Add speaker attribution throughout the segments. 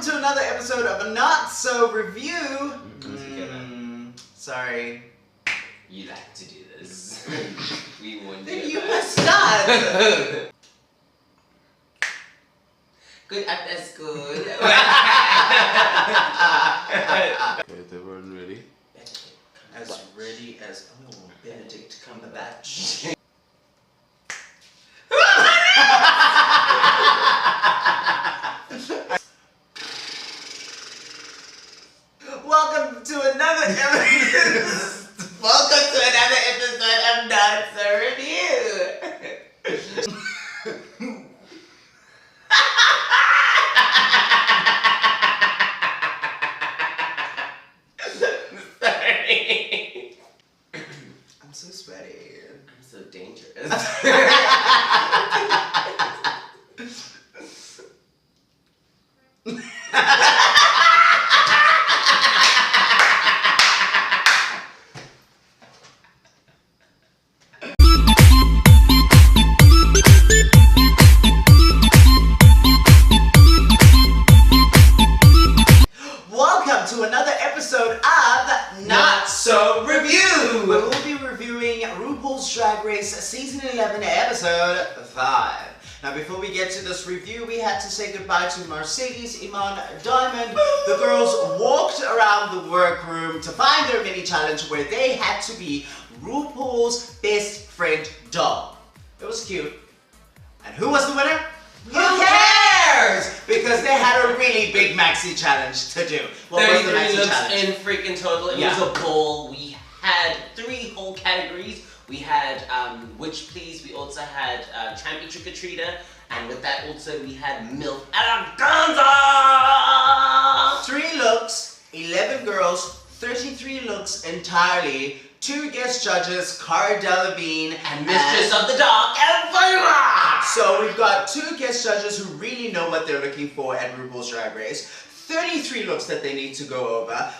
Speaker 1: to another episode of a Not So Review. Sorry.
Speaker 2: You like to do this. We warned
Speaker 1: Then
Speaker 2: you.
Speaker 1: you must start.
Speaker 2: Good after school.
Speaker 3: Okay, everyone ready?
Speaker 1: As ready as Benedict Cumberbatch. Welcome to another episode.
Speaker 2: Welcome to another episode of Not So Review. Sorry.
Speaker 1: I'm so sweaty.
Speaker 2: I'm so dangerous.
Speaker 1: Welcome to another episode of Not So Review. We'll be reviewing Rupaul'S Drag Race Season 11, Episode 5. Now, before we get to this review, we had to say goodbye to Mercedes, Iman, Diamond. The girls walked around the workroom to find their mini challenge where they had to be RuPaul's best friend doll. It was cute. And who was the winner? Who cares? Because they had a really big maxi challenge to do. What was the
Speaker 2: 33
Speaker 1: maxi
Speaker 2: looks
Speaker 1: challenge?
Speaker 2: in freaking total. It was a ball. We had 3 whole categories. We had Witch Please. We also had Champy Trick or Treater. And with that also we had MILF Eleganza!
Speaker 1: 3 looks, 11 girls, 33 looks entirely. 2 guest judges, Cara Delevingne
Speaker 2: And Mistress of the Dark, Elvira!
Speaker 1: So we've got 2 guest judges who really know what they're looking for at RuPaul's Drag Race. 33 looks that they need to go over.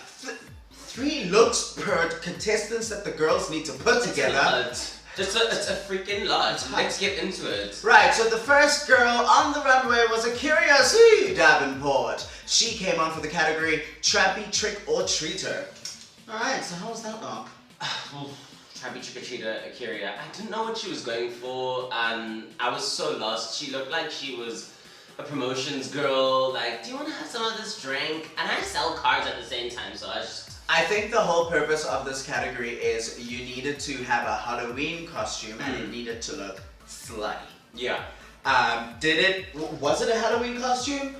Speaker 1: 3 looks per contestants that the girls need to put together.
Speaker 2: It's a freaking lot. Let's get into it.
Speaker 1: Right, so the first girl on the runway was a Curiosity Davenport. She came on for the category Trampy Trick or Treater. Alright, so how was that look?
Speaker 2: Trampy Trick or Treater, Akira. I didn't know what she was going for. I was so lost. She looked like she was a promotions girl. Like, do you want to have some of this drink? And I sell cards at the same time, so
Speaker 1: I think the whole purpose of this category is you needed to have a Halloween costume and it needed to look slutty.
Speaker 2: Yeah.
Speaker 1: Was it a Halloween costume?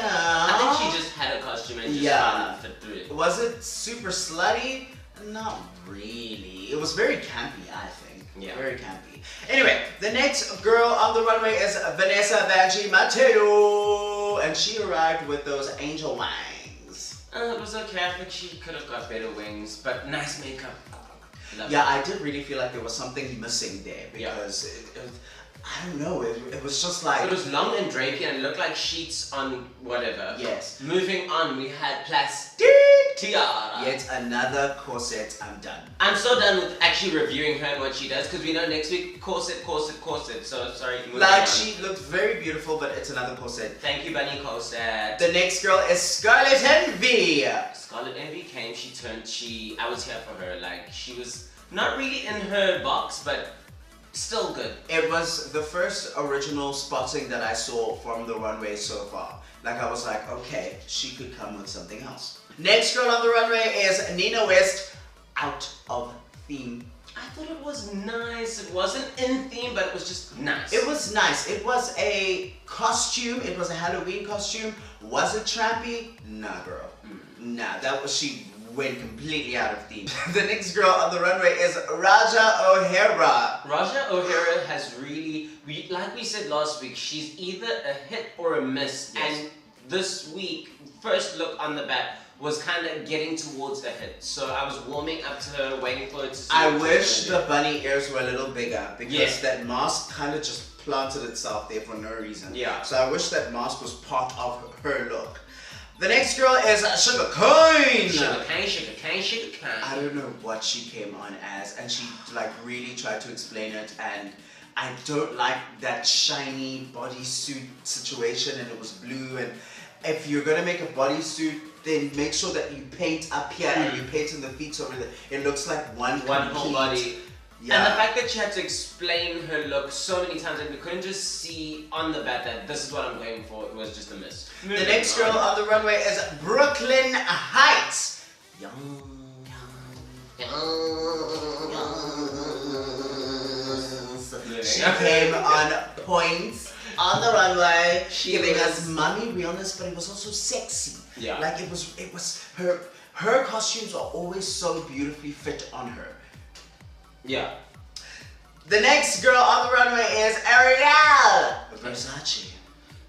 Speaker 2: I think she just had a costume and just found it fit through it.
Speaker 1: Was it super slutty? Not really. It was very campy, I think.
Speaker 2: Yeah.
Speaker 1: Very campy. Anyway, the next girl on the runway is Vanessa Vanjie Mateo, and she arrived with those angel wings.
Speaker 2: It was okay. I think she could have got better wings, but nice makeup.
Speaker 1: Yeah, I did really feel like there was something missing there because I don't know, it was just like...
Speaker 2: It was long and drapey and looked like sheets on whatever.
Speaker 1: Yes.
Speaker 2: Moving on, we had Plastic Tiara.
Speaker 1: Yet another corset, I'm done.
Speaker 2: I'm so done with actually reviewing her and what she does because we know next week, corset. So, sorry, moving on.
Speaker 1: She looked very beautiful, but it's another corset.
Speaker 2: Thank you, Bunny Corset.
Speaker 1: The next girl is Scarlet Envy.
Speaker 2: Scarlet Envy came, I was here for her. Like, she was not really in her box, but still good.
Speaker 1: It was the first original spotting that I saw from the runway so far. Like, I was like, okay, she could come with something else. Next girl on the runway is Nina West, out of theme.
Speaker 2: I thought it was nice. It wasn't in theme, but it was just nice.
Speaker 1: It was nice. It was a costume. It was a Halloween costume. Was it trampy? Nah, girl. Nah, she went completely out of theme. The next girl on the runway is Raja O'Hara.
Speaker 2: Raja O'Hara has really, like we said last week, she's either a hit or a miss.
Speaker 1: Yes.
Speaker 2: And this week, first look on the bat was kind of getting towards the hit. So I was warming up to her, waiting for her to see.
Speaker 1: I wish the bunny ears were a little bigger because that mask kind of just planted itself there for no reason.
Speaker 2: Yeah.
Speaker 1: So I wish that mask was part of her look. The next girl is Sugar Cane.
Speaker 2: Sugar cane.
Speaker 1: I don't know what she came on as, and she like really tried to explain it, and I don't like that shiny bodysuit situation, and it was blue. And if you're gonna make a bodysuit, then make sure that you paint up here and you paint in the feet so it looks like one
Speaker 2: whole body.
Speaker 1: Yeah.
Speaker 2: And the fact that she had to explain her look so many times, and we couldn't just see on the bat that this is what I'm going for, it was just a miss.
Speaker 1: The next girl on the runway is Brooklyn Heights. She came on point on the runway, giving us mommy realness, but it was also sexy.
Speaker 2: Yeah.
Speaker 1: Like it was her costumes are always so beautifully fit on her.
Speaker 2: Yeah.
Speaker 1: The next girl on the runway is Ariel Versace.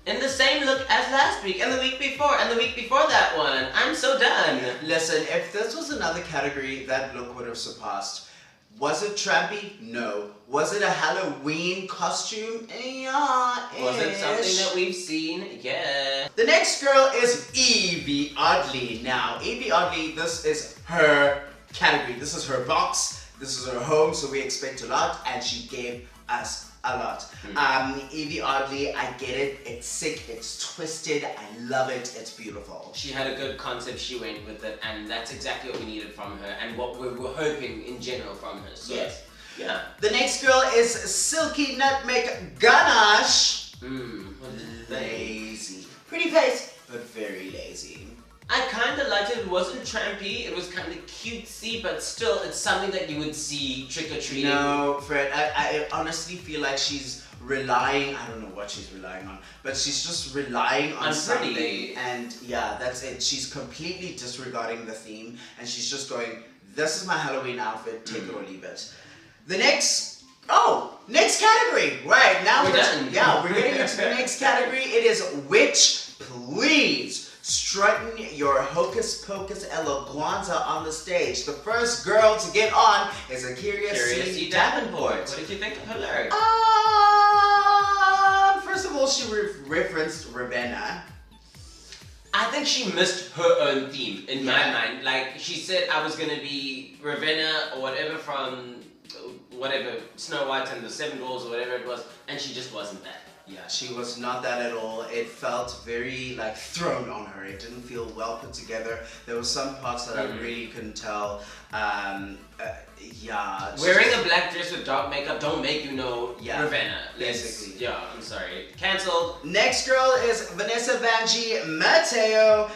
Speaker 2: In the same look as last week, and the week before, and the week before that one. I'm so done.
Speaker 1: Listen, if this was another category, that look would have surpassed. Was it trampy? No. Was it a Halloween costume? Yeah.
Speaker 2: Was it something that we've seen? Yeah.
Speaker 1: The next girl is Evie Oddly. Now, Evie Oddly, this is her category. This is her box. This is her home, so we expect a lot, and she gave us a lot. Evie Oddly, I get it. It's sick. It's twisted. I love it. It's beautiful.
Speaker 2: She had a good concept. She went with it, and that's exactly what we needed from her, and what we were hoping in general from her. So,
Speaker 1: yes.
Speaker 2: Yeah.
Speaker 1: The next girl is Silky Nutmeg Ganache. Lazy. Pretty face, but very lazy.
Speaker 2: I kind of liked it. It wasn't trampy. It was kind of cutesy, but still, it's something that you would see trick-or-treating.
Speaker 1: No, Fred, I honestly feel like she's relying, I don't know what she's relying on, but she's just relying on something.
Speaker 2: Pretty.
Speaker 1: And yeah, that's it. She's completely disregarding the theme, and she's just going, this is my Halloween outfit, take it or leave it. The next category. Right, now
Speaker 2: we're done.
Speaker 1: Yeah, we're getting into the next category. It is Witch Please. Strutting your hocus pocus eleganza on the stage. The first girl to get on is Akira C. Davenport.
Speaker 2: What did you think of her lyric?
Speaker 1: First of all, she referenced Ravenna.
Speaker 2: I think she missed her own theme in my mind. Like, she said I was gonna be Ravenna or whatever from whatever, Snow White and the Seven Dwarfs or whatever it was, and she just wasn't that.
Speaker 1: Yeah, she was not that at all. It felt very like thrown on her. It didn't feel well put together. There were some parts that I really couldn't tell. Yeah.
Speaker 2: Wearing a black dress with dark makeup don't make you know Ravenna.
Speaker 1: Basically.
Speaker 2: Yeah, I'm sorry. Cancelled.
Speaker 1: Next girl is Vanessa Vanjie Mateo.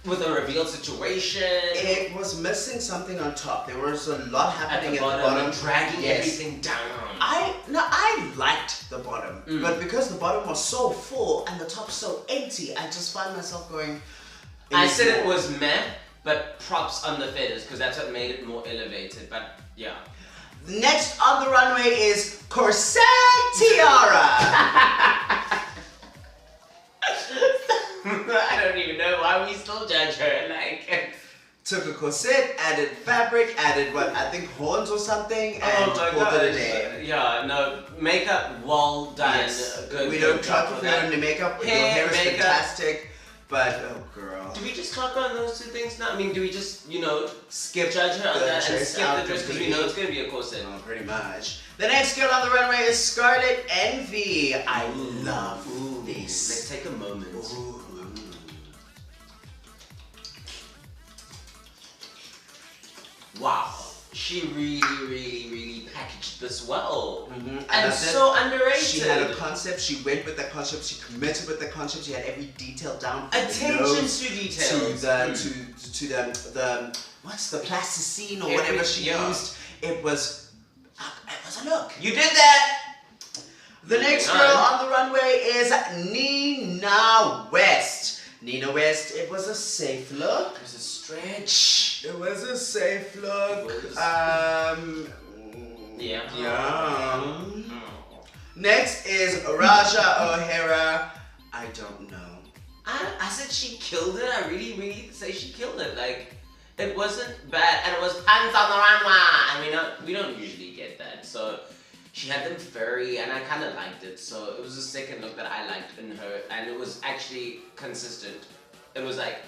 Speaker 2: With a revealed situation.
Speaker 1: It was missing something on top. There was a lot happening
Speaker 2: at the bottom. Dragging everything down.
Speaker 1: I liked the bottom, but because the bottom was so full and the top so empty, I just find myself going.
Speaker 2: I said it was meh, but props on the feathers because that's what made it more elevated. But yeah.
Speaker 1: Next on the runway is Corset Tiara.
Speaker 2: I don't even know why we still judge her. Like,
Speaker 1: took a corset, added fabric, added what I think horns or something, and called it a day.
Speaker 2: Yeah, no, makeup well done.
Speaker 1: Yes.
Speaker 2: Good.
Speaker 1: We don't talk about it on the makeup. Your hair is fantastic, but oh girl.
Speaker 2: Do we just talk on those two things now? I mean, do we just
Speaker 1: skip
Speaker 2: judge her on that and skip the dress because
Speaker 1: completely.
Speaker 2: we know it's gonna be a corset?
Speaker 1: Oh, pretty much. The next girl on the runway is Scarlet Envy. I love this.
Speaker 2: Let's take a moment.
Speaker 1: Ooh.
Speaker 2: Wow, she really packaged this well.
Speaker 1: And
Speaker 2: so underrated.
Speaker 1: She had a concept, she went with the concept, she committed with the concept, she had every detail down.
Speaker 2: Attention to detail.
Speaker 1: To the what's the plasticine or whatever she used. It was a look.
Speaker 2: You did that!
Speaker 1: The next girl on the runway is Nina West. Nina West, it was a safe look.
Speaker 2: It was a stretch.
Speaker 1: It was a safe look.
Speaker 2: Yeah.
Speaker 1: Next is Raja O'Hara. I don't know.
Speaker 2: I said she killed it. I really say she killed it. Like, it wasn't bad, and it was pants on the runway. And we don't usually get that. So she had them furry, and I kind of liked it. So it was the second look that I liked in her, and it was actually consistent. It was like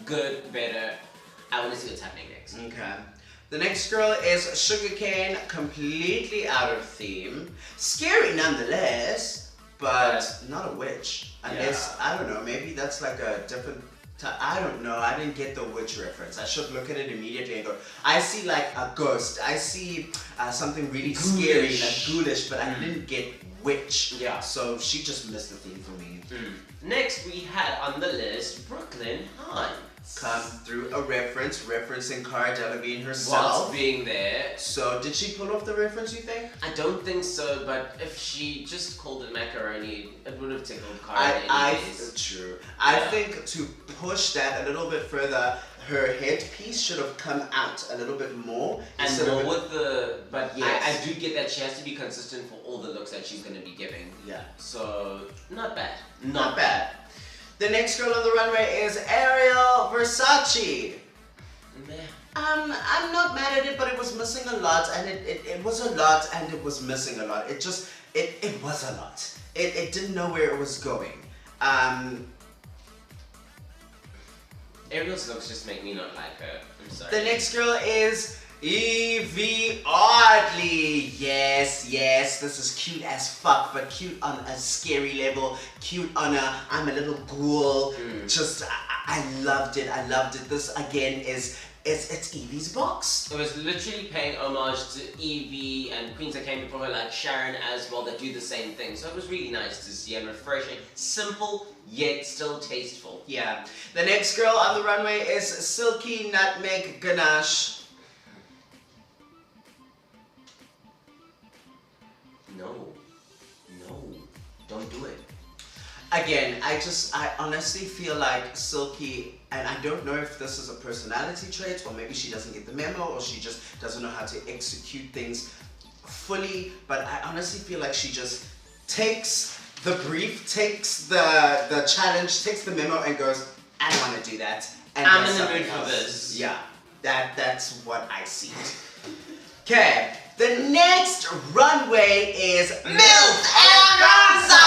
Speaker 2: good, better. I want to see what's happening next.
Speaker 1: Okay. The next girl is Sugarcane, completely out of theme. Scary nonetheless, but not a witch. Unless, I don't know, maybe that's like a different I don't know, I didn't get the witch reference. I should look at it immediately and go, I see like a ghost, I see something really scary, like ghoulish, but I didn't get witch.
Speaker 2: Yeah.
Speaker 1: So she just missed the theme for me.
Speaker 2: Next we had on the list Brooklyn Hunt.
Speaker 1: Come through a referencing Cara Delevingne herself.
Speaker 2: Whilst being there.
Speaker 1: So did she pull off the reference, you think?
Speaker 2: I don't think so, but if she just called it macaroni, it would have tickled Cara anyways.
Speaker 1: True. I think to push that a little bit further, her headpiece should have come out a little bit more.
Speaker 2: And more with the, but I do get that she has to be consistent for all the looks that she's going to be giving.
Speaker 1: Yeah.
Speaker 2: So, not bad.
Speaker 1: Not bad. The next girl on the runway is Ariel Versace.
Speaker 2: Meh.
Speaker 1: I'm not mad at it, but it was missing a lot, and it was a lot, and it was missing a lot. It was a lot. It didn't know where it was going.
Speaker 2: Ariel's looks just make me not like her. I'm sorry.
Speaker 1: The next girl is Evie Oddly. Yes, this is cute as fuck, but cute on a scary level. Cute on a I'm a little ghoul. Just I loved it. This again is it's Evie's box.
Speaker 2: It was literally paying homage to Evie and queens that came before her, like Sharon as well, that do the same thing. So it was really nice to see and refreshing. Simple, yet still tasteful.
Speaker 1: Yeah. The next girl on the runway is Silky Nutmeg Ganache.
Speaker 2: No, don't do it.
Speaker 1: Again, I honestly feel like Silky, and I don't know if this is a personality trait, or maybe she doesn't get the memo, or she just doesn't know how to execute things fully, but I honestly feel like she just takes the brief, takes the challenge, takes the memo, and goes, I don't want to do that. And
Speaker 2: I'm in the mood for this.
Speaker 1: Yeah, that's what I see. Okay. The next runway is MILF Eleganza!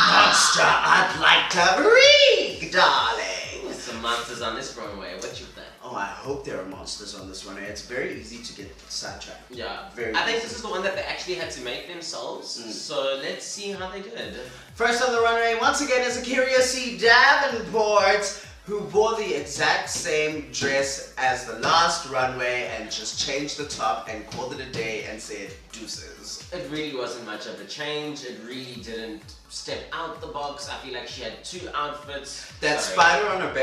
Speaker 1: Monster, I'd like to read, darling.
Speaker 2: There's some monsters on this runway. What you think?
Speaker 1: Oh, I hope there are monsters on this runway. It's very easy to get sidetracked.
Speaker 2: Yeah.
Speaker 1: Very
Speaker 2: I think
Speaker 1: easy.
Speaker 2: this is the one that they actually had to make themselves. So let's see how they did.
Speaker 1: First on the runway, once again, is Akira C. Davenport, who wore the exact same dress as the last runway and just changed the top and called it a day and said deuces.
Speaker 2: It really wasn't much of a change. It really didn't step out the box. I feel like she had two outfits.
Speaker 1: That spider on her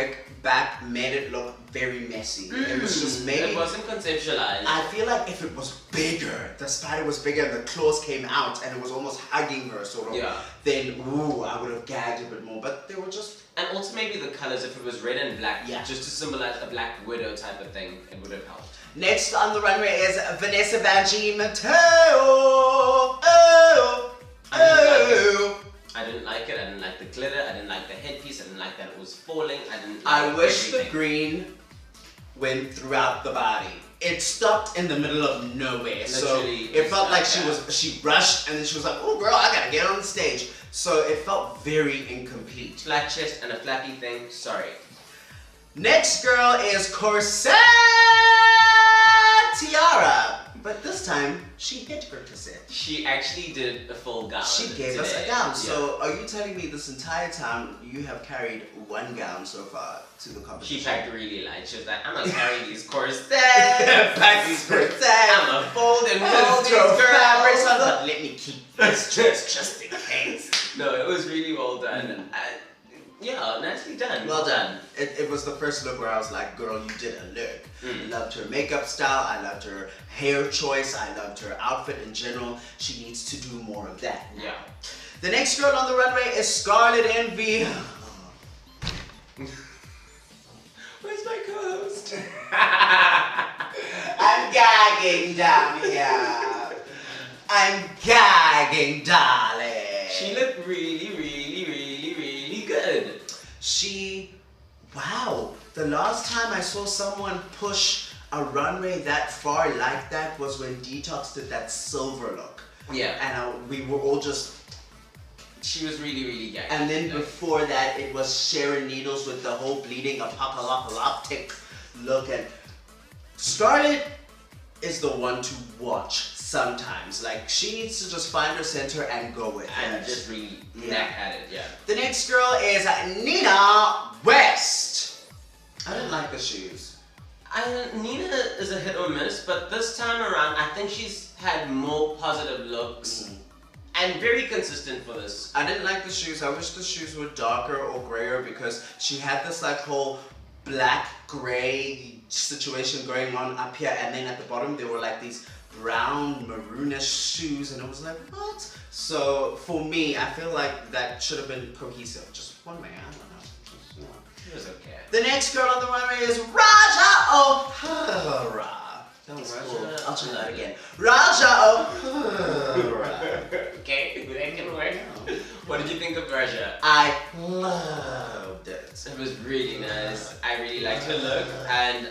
Speaker 1: back made it look very messy. It was just maybe...
Speaker 2: It wasn't conceptualized.
Speaker 1: I feel like if it was bigger, the spider was bigger and the claws came out and it was almost hugging her sort of, then ooh, I would have gagged a bit more, but they were just...
Speaker 2: And also maybe the colors, if it was red and black,
Speaker 1: Yeah.
Speaker 2: just to symbolize a black widow type of thing, it would have helped.
Speaker 1: Next on the runway is Vanessa Vanjie Mateo.
Speaker 2: I didn't like it. I didn't like the glitter. I didn't like the headpiece. I didn't like that it was falling.
Speaker 1: I wish
Speaker 2: everything.
Speaker 1: the green went throughout the body. It stopped in the middle of nowhere. So it felt like she rushed and then she was like, oh girl, I gotta get on the stage. So it felt very incomplete.
Speaker 2: Flat chest and a flappy thing. Sorry.
Speaker 1: Next girl is Corset Tiara. But this time, she hit her corset.
Speaker 2: She actually did a full gown.
Speaker 1: She gave us a gown. So are you telling me this entire time you have carried one gown so far to the competition?
Speaker 2: She packed really light. She was like, I'm gonna carry these corsets.
Speaker 1: Pack these corsets.
Speaker 2: I'm gonna fold and fold these
Speaker 1: fabrics on
Speaker 2: girls.
Speaker 1: the... Let me keep this dress just in case.
Speaker 2: No, it was really well done. Yeah, nicely done.
Speaker 1: Well done. It was the first look where I was like, girl, you did a look. I loved her makeup style. I loved her hair choice. I loved her outfit in general. She needs to do more of that.
Speaker 2: Yeah.
Speaker 1: The next girl on the runway is Scarlet Envy.
Speaker 2: Where's my co-host?
Speaker 1: I'm gagging down here. I'm gagging, darling.
Speaker 2: She looked really good.
Speaker 1: Wow, the last time I saw someone push a runway that far like that was when Detox did that silver look.
Speaker 2: Yeah.
Speaker 1: And we were all just...
Speaker 2: She was really gagging.
Speaker 1: And then before that, it was Sharon Needles with the whole bleeding apocalyptic look. And Scarlett, is the one to watch sometimes. Like, she needs to just find her center and go with
Speaker 2: And
Speaker 1: it.
Speaker 2: just really knack at it, yeah.
Speaker 1: The next girl is Nina West. I didn't like the shoes.
Speaker 2: Nina is a hit or miss, but this time around, I think she's had more positive looks and very consistent for this.
Speaker 1: I didn't like the shoes. I wish the shoes were darker or grayer because she had this like whole black gray situation going on up here, and then at the bottom there were like these brown maroonish shoes, and it was like, what? So for me, I feel like that should have been cohesive. Just one way, I don't know.
Speaker 2: It was okay.
Speaker 1: The next girl on the runway is Raja O'Hara. That was
Speaker 2: Raja
Speaker 1: cool. I'll try that again. Raja O'Hara.
Speaker 2: Okay, that can work. What did you think of Raja?
Speaker 1: I loved it.
Speaker 2: It was really nice. I really liked her look, and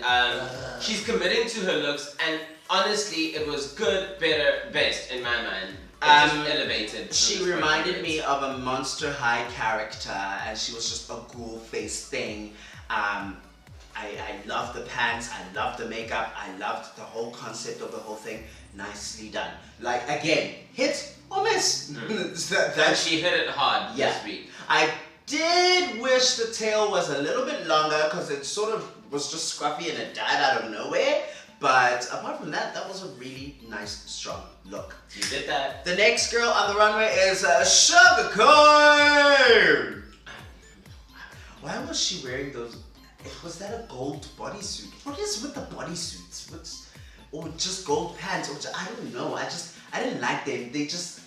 Speaker 2: she's committing to her looks, and honestly, it was good, better, best in my mind. It just elevated.
Speaker 1: She reminded me of a Monster High character, and she was just a ghoul face thing. I loved the pants, I loved the makeup, I loved the whole concept of the whole thing. Nicely done. Like, again, hit or miss.
Speaker 2: And she hit it hard this week.
Speaker 1: I did wish the tail was a little bit longer because it sort of was just scruffy and it died out of nowhere. But apart from that, that was a really nice, strong look.
Speaker 2: You did that.
Speaker 1: The next girl on the runway is Sugar Cane. Why was she wearing those? Was that a gold bodysuit? What is with the bodysuits? Or just gold pants? Or I don't know. I didn't like them. They just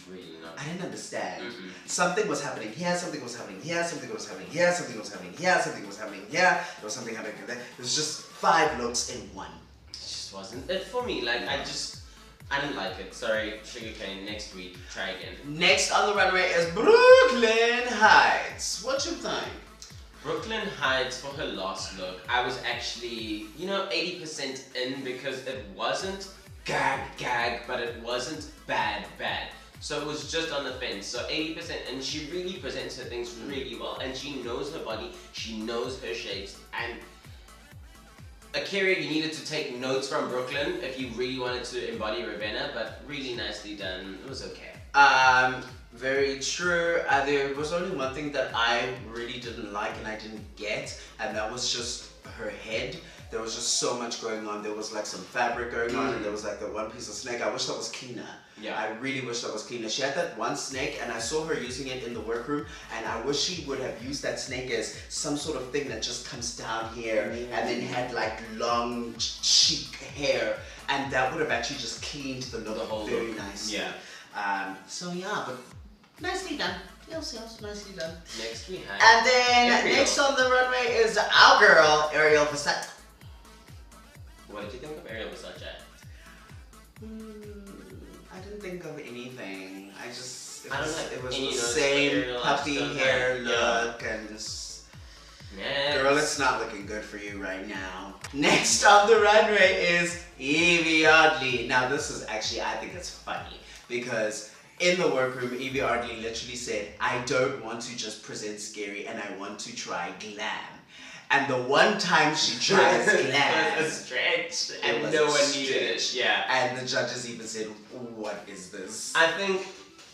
Speaker 2: really not.
Speaker 1: I didn't understand. Something was happening here, something was happening here, something was happening here, something was happening here, something was happening here. There was something happening there. It was just 5 looks in one.
Speaker 2: It just wasn't it for me. Like, I didn't like it. Sorry, Sugarcane. Next week, try again.
Speaker 1: Next on the runway is Brooklyn Heights. What you think?
Speaker 2: Brooklyn Heights, for her last look, I was actually, 80% in because it wasn't gag, but it wasn't bad. So it was just on the fence. So 80%, and she really presents her things really well, and she knows her body, she knows her shapes, and Akira, you needed to take notes from Brooklyn if you really wanted to embody Ravenna, but really nicely done. It was okay.
Speaker 1: Very true. There was only one thing that I really didn't like and I didn't get, and that was just her head. There was just so much going on. There was like some fabric going on, and there was like that one piece of snake. I wish that was cleaner.
Speaker 2: Yeah.
Speaker 1: I really wish that was cleaner. She had that one snake, and I saw her using it in the workroom, and I wish she would have used that snake as some sort of thing that just comes down here, and then had like long cheek hair, and that would have actually just cleaned the look very nicely.
Speaker 2: Yeah.
Speaker 1: So yeah, but nicely done. Yes, nicely done.
Speaker 2: Next we have
Speaker 1: And then
Speaker 2: Ariel.
Speaker 1: next on the runway is our girl, Ariel Versace.
Speaker 2: What did you think of Ariel Versace?
Speaker 1: I didn't think of anything. It was
Speaker 2: any
Speaker 1: the
Speaker 2: notes
Speaker 1: same
Speaker 2: for Ariel.
Speaker 1: puffy
Speaker 2: I've
Speaker 1: hair
Speaker 2: done
Speaker 1: look, and just,
Speaker 2: Next.
Speaker 1: girl, it's not looking good for you right now. Next on the runway is Evie Oddly. Now this is actually, I think it's funny because in the workroom, Evie Oddly literally said, I don't want to just present scary and I want to try glam. And the one time she tries glam,
Speaker 2: it was a stretch, and no one needed it. Yeah.
Speaker 1: And the judges even said, what is this?
Speaker 2: I think,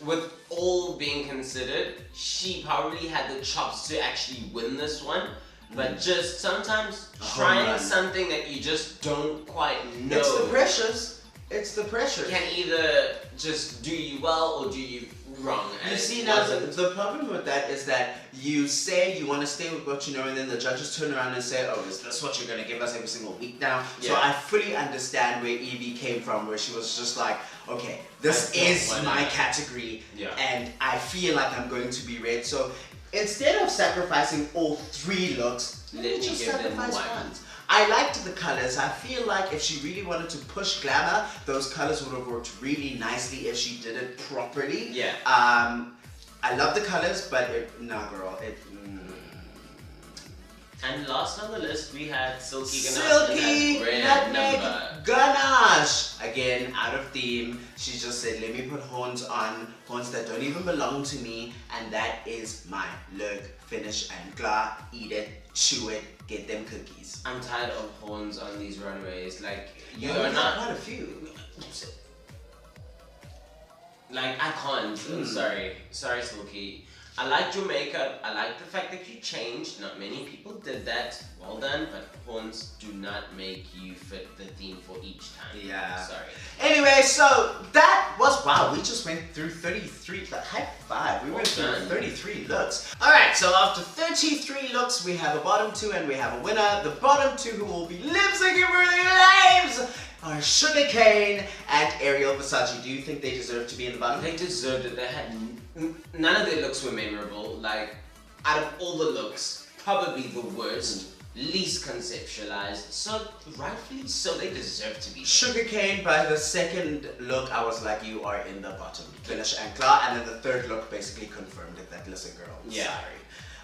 Speaker 2: with all being considered, she probably had the chops to actually win this one. But just sometimes trying something that you just don't quite know.
Speaker 1: It's the pressures. It's the pressure.
Speaker 2: Can either just do you well or do you wrong.
Speaker 1: You see, now the problem with that is that you say you want to stay with what you know, and then the judges turn around and say, oh, is this what you're going to give us every single week now?
Speaker 2: Yeah.
Speaker 1: So I fully understand where Evie came from, where she was just like, okay, this is my category, and I feel like I'm going to be read. So instead of sacrificing all 3 looks, let me just sacrifice one. I liked the colors. I feel like if she really wanted to push glamour, those colors would have worked really nicely if she did it properly.
Speaker 2: Yeah.
Speaker 1: I love the colors, but nah, girl.
Speaker 2: And last on the list, we had Silky Ganache.
Speaker 1: Silky Nutmeg Ganache. again, out of theme. She just said, let me put horns on, horns that don't even belong to me, and that is my look. Finish and gla, eat it, chew it, get them cookies.
Speaker 2: I'm tired of horns on these runways. Like, you
Speaker 1: Yeah,
Speaker 2: are
Speaker 1: we
Speaker 2: not.
Speaker 1: got quite a few.
Speaker 2: Like, I can't. I'm sorry, Silky. I liked your makeup. I like the fact that you changed. Not many people did that. Well done, but horns do not make you fit the theme for each time.
Speaker 1: Yeah.
Speaker 2: Sorry.
Speaker 1: Anyway, so that was, wow, we just went through 33, high five. We went through 33 looks. Alright, so after 33 looks, we have a bottom two and we have a winner. The bottom two who will be lip-syncing for their lives are Sugarcane and Ariel Versace. Do you think they deserve to be in the bottom?
Speaker 2: They deserved it. They had none of their looks were memorable. Like, out of all the looks, probably the worst, least conceptualized. So rightfully so, they deserve to be.
Speaker 1: Sugarcane, by the second look, I was like, you are in the bottom. Finish and claw, and then the third look basically confirmed it. That listen, girl.
Speaker 2: Yeah.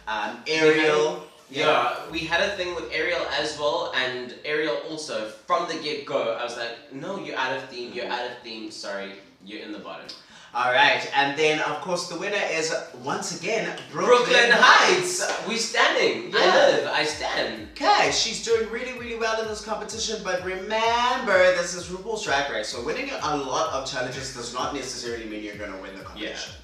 Speaker 1: Sorry. Ariel.
Speaker 2: Yeah, we had a thing with Ariel as well, and Ariel also, from the get-go, I was like, no, you're out of theme, sorry, you're in the bottom.
Speaker 1: Alright, and then of course the winner is, once again,
Speaker 2: Brooklyn Heights! We're standing!
Speaker 1: Yeah.
Speaker 2: I live, I stand.
Speaker 1: Okay, she's doing really, really well in this competition, but remember, this is RuPaul's Drag Race, so winning a lot of challenges does not necessarily mean you're gonna win the competition.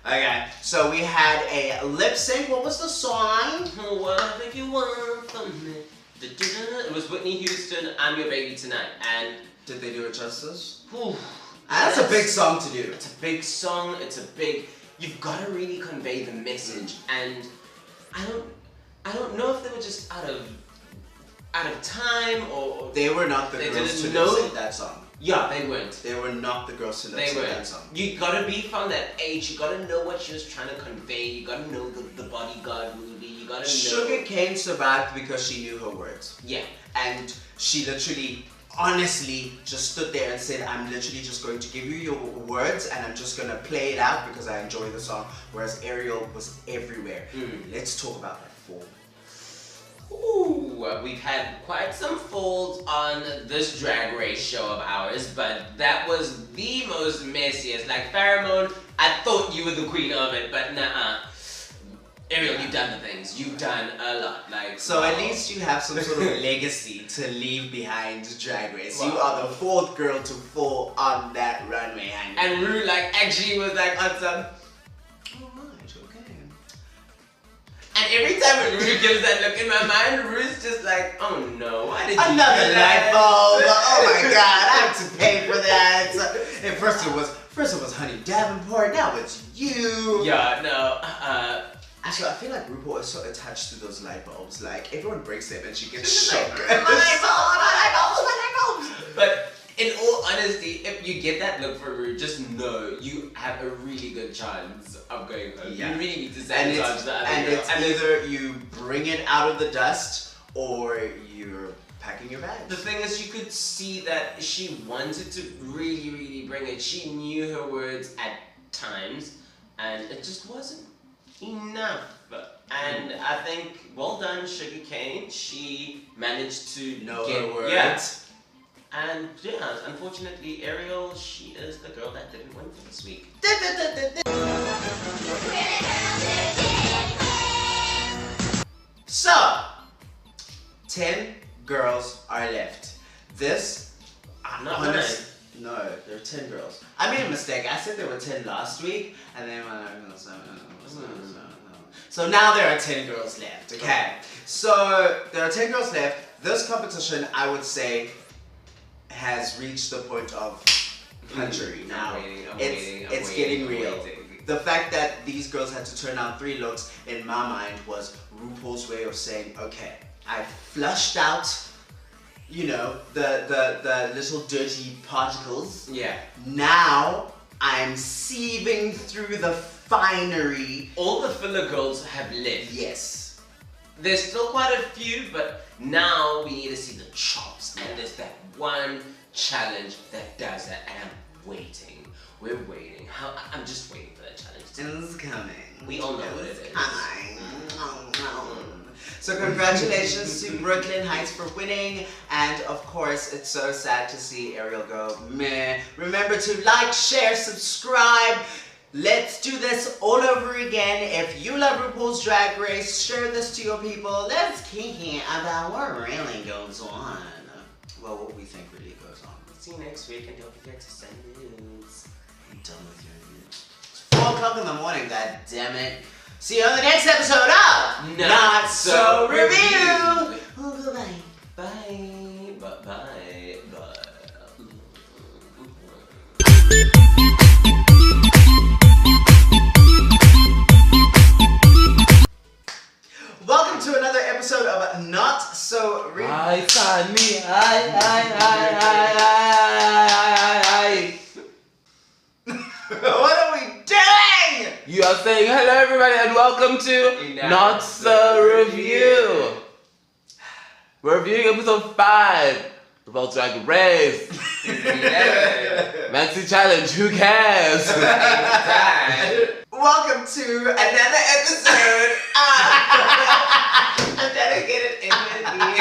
Speaker 1: Okay, so we had a lip sync. What was the song?
Speaker 2: Whatever you want from me. It was Whitney Houston, I'm Your Baby Tonight, and
Speaker 1: Did they do it justice?
Speaker 2: whew,
Speaker 1: That's a big song to do.
Speaker 2: It's a big song, you've got to really convey the message, and I don't know if they were just out of time, or
Speaker 1: They were not the
Speaker 2: they
Speaker 1: girls to
Speaker 2: didn't know
Speaker 1: lip sync that song.
Speaker 2: Yeah, they weren't.
Speaker 1: They were not the girls to lip
Speaker 2: They
Speaker 1: sync
Speaker 2: were.
Speaker 1: that song.
Speaker 2: You gotta be from that age. You gotta know what she was trying to convey. You gotta know the Bodyguard movie. You gotta know.
Speaker 1: Sugarcane survived because she knew her words.
Speaker 2: Yeah.
Speaker 1: And she literally, honestly, just stood there and said, I'm literally just going to give you your words and I'm just gonna play it out because I enjoy the song. Whereas Ariel was everywhere. Let's talk about that fall.
Speaker 2: Ooh, we've had quite some falls on this Drag Race show of ours, but that was the most messiest. Like, Pheromone, I thought you were the queen of it, but nah. Ariel, you've done the things. You've done a lot. Like,
Speaker 1: So
Speaker 2: wow.
Speaker 1: at least you have some sort of legacy to leave behind Drag Race.
Speaker 2: Wow.
Speaker 1: You are the fourth girl to fall on that runway, honey.
Speaker 2: And Rue, like, actually was like on some. And every time when Rue gives that look in my mind, Rue's just like, oh no, why did you
Speaker 1: Another
Speaker 2: do
Speaker 1: light
Speaker 2: that?
Speaker 1: bulb. Oh my god, I have to pay for that. And first it was Honey Davenport, now it's you.
Speaker 2: Yeah, no,
Speaker 1: Actually, I feel like RuPaul is so attached to those light bulbs. Like, everyone breaks them and she gets
Speaker 2: She's
Speaker 1: shook.
Speaker 2: like,
Speaker 1: My light bulbs.
Speaker 2: But in all honesty, if you get that look for Rue, just know you have a really good chance of going home.
Speaker 1: Yeah.
Speaker 2: You really need to
Speaker 1: And
Speaker 2: sabotage the other
Speaker 1: and
Speaker 2: girl.
Speaker 1: it's either you bring it out of the dust or you're packing your bags.
Speaker 2: The thing is, you could see that she wanted to really, really bring it. She knew her words at times, and it just wasn't enough. And I think, well done, Sugarcane. She managed to
Speaker 1: Know
Speaker 2: get
Speaker 1: her words.
Speaker 2: Yeah. And yeah, unfortunately, Ariel, she is the girl that didn't win for this week.
Speaker 1: So, 10 girls are left. This,
Speaker 2: Not
Speaker 1: honest, no, there are 10 girls. I made a mistake. I said there were 10 last week, and then so now there are 10 girls left. Okay, so there are 10 girls left. This competition, I would say, has reached the point of punchery now. It's getting real. The fact that these girls had to turn out 3 looks, in my mind, was RuPaul's way of saying, okay, I flushed out, you know, the little dirty particles.
Speaker 2: Yeah.
Speaker 1: Now I'm sieving through the finery.
Speaker 2: All the filler girls have left.
Speaker 1: Yes.
Speaker 2: There's still quite a few, but now we need to see the chops. And there's that one challenge that does that, and I'm waiting. We're waiting. I'm just waiting for that challenge.
Speaker 1: It's coming.
Speaker 2: We all know what it is.
Speaker 1: Coming. So congratulations to Brooklyn Heights for winning, and of course it's so sad to see Ariel go meh. Remember to like, share, subscribe. Let's do this all over again. If you love RuPaul's Drag Race, share this to your people. Let's Kiki about what really goes on. Well, what we think really goes on.
Speaker 2: See you next week, and don't forget to send news.
Speaker 1: I'm done with your news. It's 4 o'clock in the morning, god damn it. See you on the next episode of Not So Review. Oh, goodbye.
Speaker 2: Bye. Bye. Bye.
Speaker 1: Welcome to another episode of Not So Review.
Speaker 3: Hi, Sunny. Hi.
Speaker 1: What are we doing?
Speaker 3: You are saying hello, everybody, and welcome to Not So Review. We're reviewing episode 5 about Drag Race. Maxi Challenge. Who cares?
Speaker 1: Welcome to another episode of Dedicated Infinity.